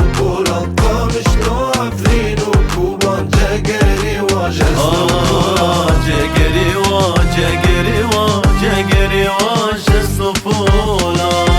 وبولاد قامش لو عفرين وكوبان جاقري وجسنو جاقري وجسنو بولاد.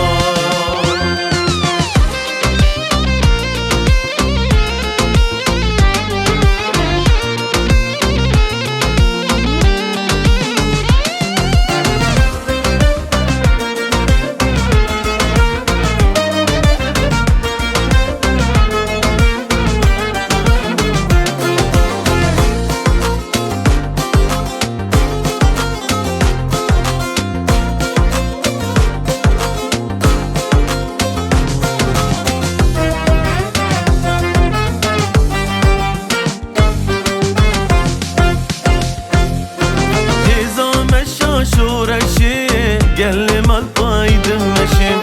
قلم القايد مشين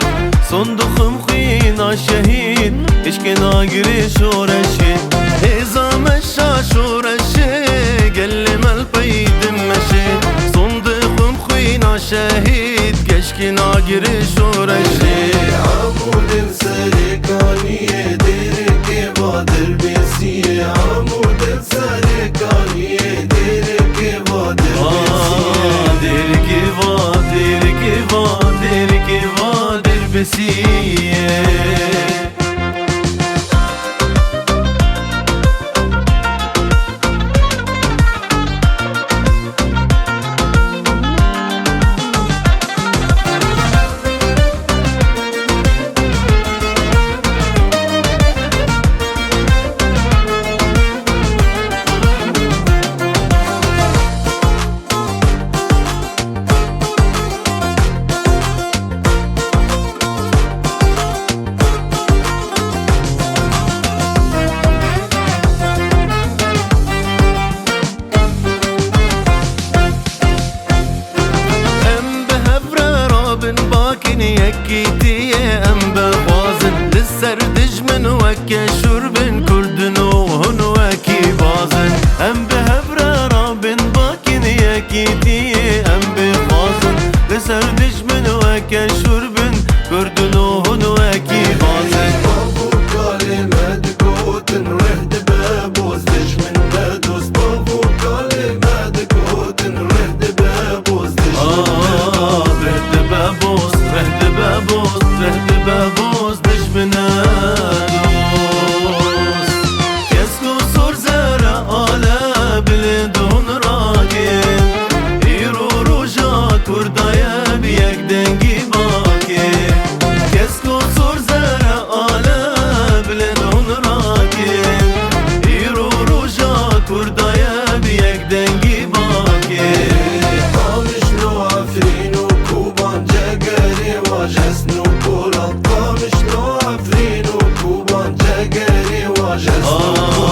صندوق مخينا شهيد اشكنا قريش ورشيد إذا مشى شورشي قلم القايد مشين صندوق مخينا شهيد اشكنا قريش ورشيد عمود سريكاني ديرك بادر بيسي عمود سريكاني ديرك بادر بسيه باكن يكيتي ام بغازن للسردج من وكا شربن كردنو هن وكي بازن ام بهبرا رابن باكن يكيتي ام بغازن للسردج من وكا شربن كردنو هن وكي بازن بابو كلمة قوتن رهد بابوز دش من بدوس بابو كلمة قوتن رهد بابوز دش رهد بابوس دش من دوس كسكو صور زرع آلا بلدون راقين ايرو روجا كردايا بيك دنگي باكين كسكو صور زرع آلا بلدون راقين ايرو روجا كردايا بيك دنگي باكين قامش لو عفرين وكوبان جاقري وجسنو بولاد قامش لو عفرين وكوبان جاقري وجسنو